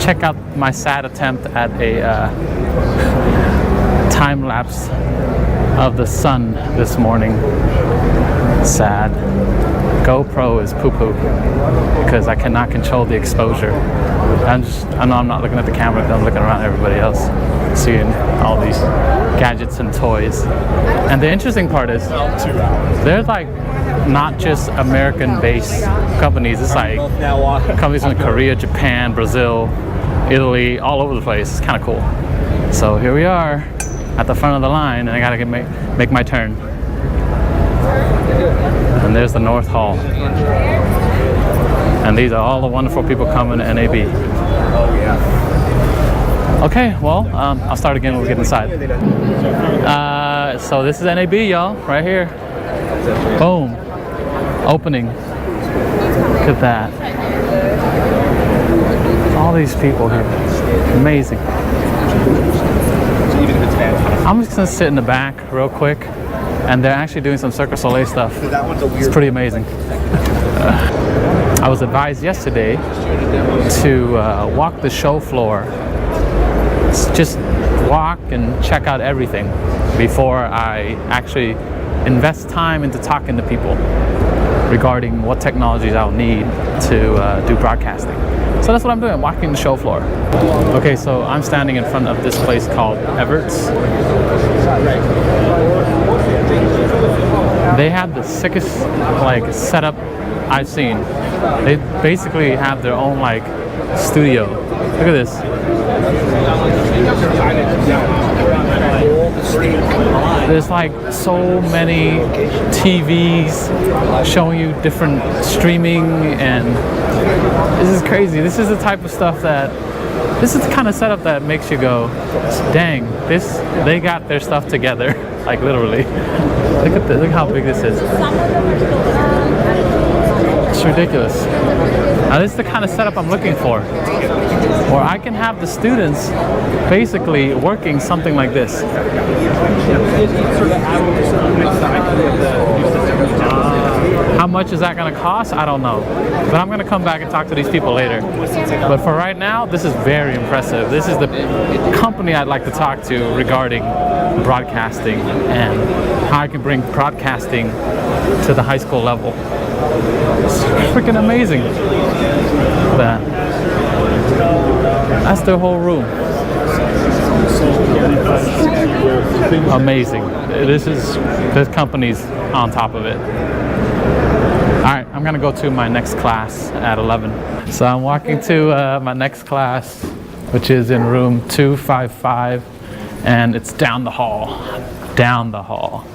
check out my sad attempt at a time lapse of the sun this morning. Sad. GoPro is poo-poo because I cannot control the exposure. I know I'm not looking at the camera, I'm looking around everybody else, seeing all these gadgets and toys. And the interesting part is, there's like not just American-based companies. It's like companies in Korea, Japan, Brazil, Italy, all over the place. It's kind of cool. So here we are at the front of the line, and I gotta make my turn. And there's the North Hall. And these are all the wonderful people coming to NAB. Okay, well, I'll start again when we get inside. So this is NAB, y'all, right here. Boom. Opening. Look at that. All these people here. Amazing. I'm just gonna sit in the back real quick, and they're actually doing some Cirque du Soleil stuff. It's pretty amazing. I was advised yesterday to walk the show floor. Just walk and check out everything before I actually invest time into talking to people regarding what technologies I'll need to do broadcasting. So that's what I'm doing, walking the show floor. Okay, so I'm standing in front of this place called Everett's. They have the sickest like setup I've seen. They basically have their own like studio. Look at this. There's like so many TVs showing you different streaming, and this is crazy. This is the type of stuff this is the kind of setup that makes you go, dang, they got their stuff together, like literally. Look at this, look how big this is. It's ridiculous. Now this is the kind of setup I'm looking for, where I can have the students basically working something like this. How much is that going to cost? I don't know. But I'm going to come back and talk to these people later. But for right now, this is very impressive. This is the company I'd like to talk to regarding broadcasting and how I can bring broadcasting to the high school level. It's freaking amazing. That's their whole room. Amazing. This company's on top of it. Alright, I'm gonna go to my next class at 11. So I'm walking to my next class, which is in room 255, and it's down the hall. Down the hall.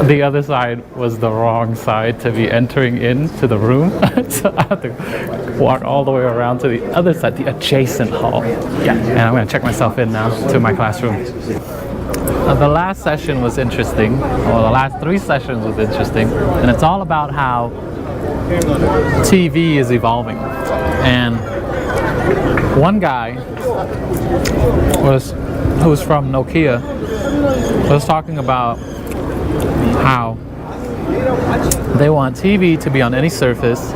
The other side was the wrong side to be entering into the room. So I have to walk all the way around to the other side, the adjacent hall. Yeah, and I'm gonna check myself in now to my classroom. The last session was interesting, or the last 3 sessions was interesting, and it's all about how TV is evolving. And one guy who's from Nokia was talking about how they want TV to be on any surface,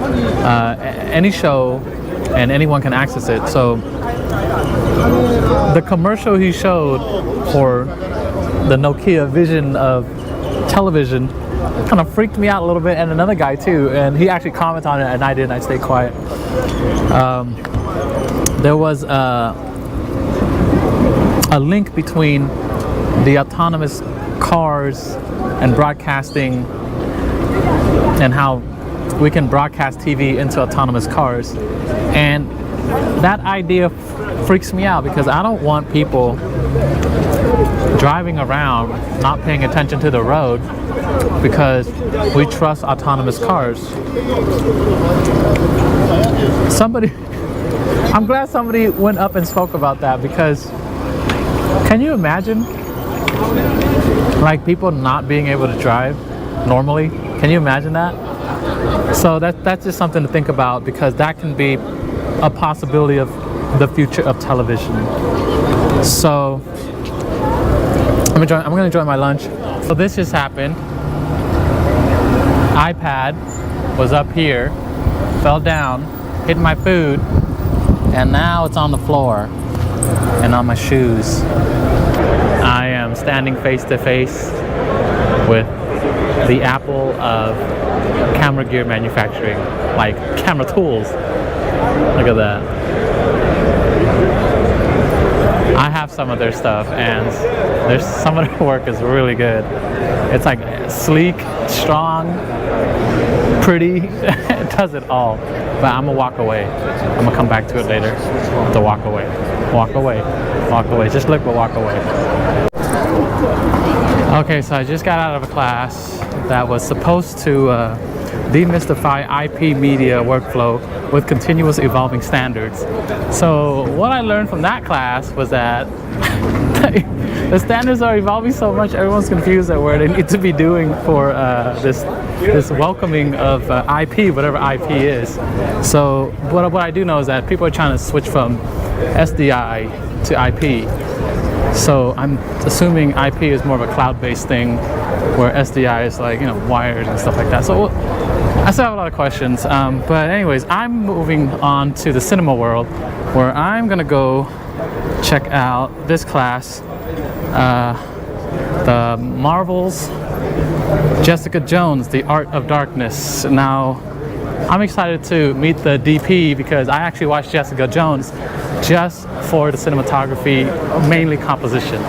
any show, and anyone can access it. So the commercial he showed for the Nokia vision of television kind of freaked me out a little bit, and another guy too, and he actually commented on it and I didn't. I stayed quiet. There was a link between the autonomous cars and broadcasting, and how we can broadcast TV into autonomous cars. And that idea freaks me out because I don't want people driving around not paying attention to the road because we trust autonomous cars. I'm glad somebody went up and spoke about that, because can you imagine like people not being able to drive normally? Can you imagine that? So that's just something to think about, because that can be a possibility of the future of television. So I'm gonna enjoy my lunch. So this just happened. iPad was up here, fell down, hit my food, And now it's on the floor and on my shoes. I am standing face to face with the Apple of camera gear manufacturing, like camera tools. Look at that. I have some of their stuff, and some of their work is really good. It's like sleek, strong, pretty. It does it all. But I'm gonna walk away. I'm gonna come back to it later. To walk away, walk away, walk away. Just look, but walk away. Okay, so I just got out of a class that was supposed to demystify IP media workflow with continuous evolving standards. So what I learned from that class was that the standards are evolving so much, everyone's confused at where they need to be doing for this welcoming of IP, whatever IP is. So what I do know is that people are trying to switch from SDI to IP. So I'm assuming IP is more of a cloud-based thing, where SDI is like, you know, wired and stuff like that. So I still have a lot of questions. But anyways, I'm moving on to the cinema world, where I'm gonna go check out this class, the Marvel's Jessica Jones, The Art of Darkness. Now, I'm excited to meet the DP because I actually watched Jessica Jones just for the cinematography, mainly composition.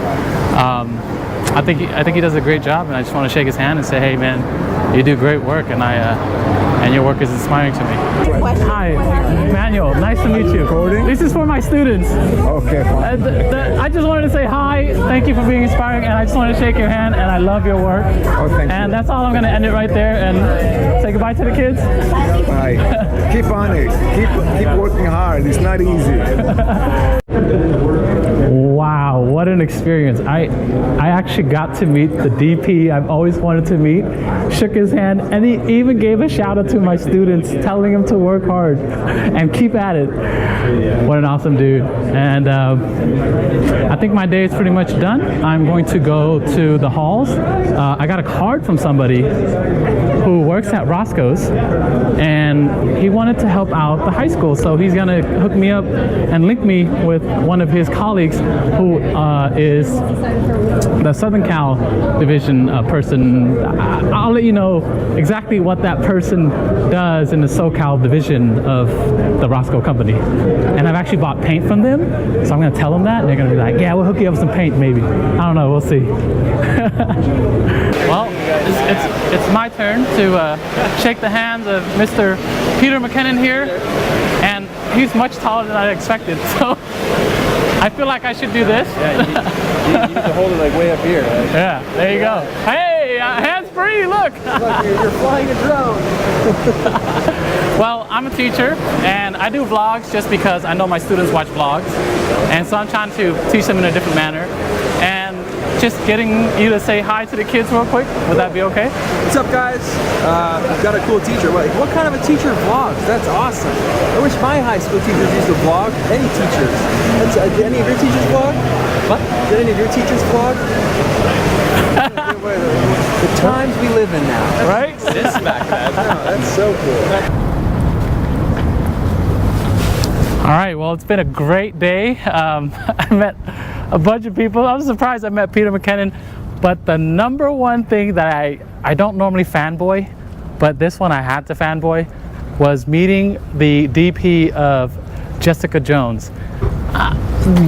I think he does a great job, and I just want to shake his hand and say, hey man, you do great work, and and your work is inspiring to me. Hi, Manuel, nice to meet you. This is for my students. Okay, fine. I just wanted to say hi, thank you for being inspiring, and I just want to shake your hand, and I love your work. Oh, thank you. And that's all, I'm going to end it right there, and say goodbye to the kids. Bye. Keep on it. Keep working hard. It's not easy. Wow, what an experience. I actually got to meet the DP I've always wanted to meet, shook his hand, and he even gave a shout out to my students, telling them to work hard and keep at it. What an awesome dude. And I think my day is pretty much done. I'm going to go to the halls. I got a card from somebody who works at Roscoe's, and he wanted to help out the high school, so he's gonna hook me up and link me with one of his colleagues who is the Southern Cal division person. I'll let you know exactly what that person does in the SoCal division of the Roscoe company. And I've actually bought paint from them, so I'm gonna tell them that, and they're gonna be like, yeah, we'll hook you up with some paint maybe. I don't know, we'll see. Well, it's my turn to shake the hands of Mr. Peter McKinnon here, and he's much taller than I expected, so I feel like I should do this. Yeah, you need to hold it like way up here. Right? Yeah, there you go. Hey, hands free, look! Look, you're flying a drone. Well, I'm a teacher, and I do vlogs just because I know my students watch vlogs, and so I'm trying to teach them in a different manner. And just getting you to say hi to the kids real quick, would that be okay? What's up, guys? We've got a cool teacher. What kind of a teacher vlogs? That's awesome. I wish my high school teachers used to vlog. Any teachers? Did any of your teachers vlog? What? Did any of your teachers vlog? The times we live in now. Right? This back then. No, that's so cool. All right, well, it's been a great day. I met a bunch of people. I was surprised I met Peter McKinnon, but the number one thing that I don't normally fanboy, but this one I had to fanboy, was meeting the DP of Jessica Jones.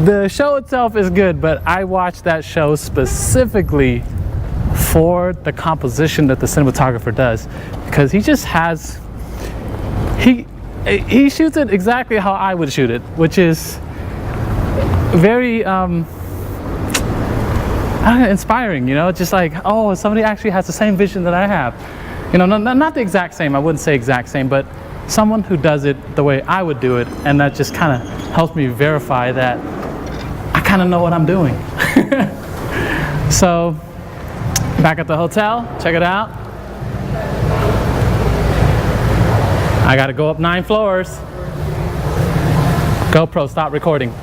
The show itself is good, but I watched that show specifically for the composition that the cinematographer does, because he just has, he shoots it exactly how I would shoot it, which is very inspiring, you know, just like, oh, somebody actually has the same vision that I have. You know, not the exact same, I wouldn't say exact same, but someone who does it the way I would do it, and that just kind of helps me verify that I kind of know what I'm doing. So, back at the hotel, check it out. I gotta go up 9 floors. GoPro, stop recording.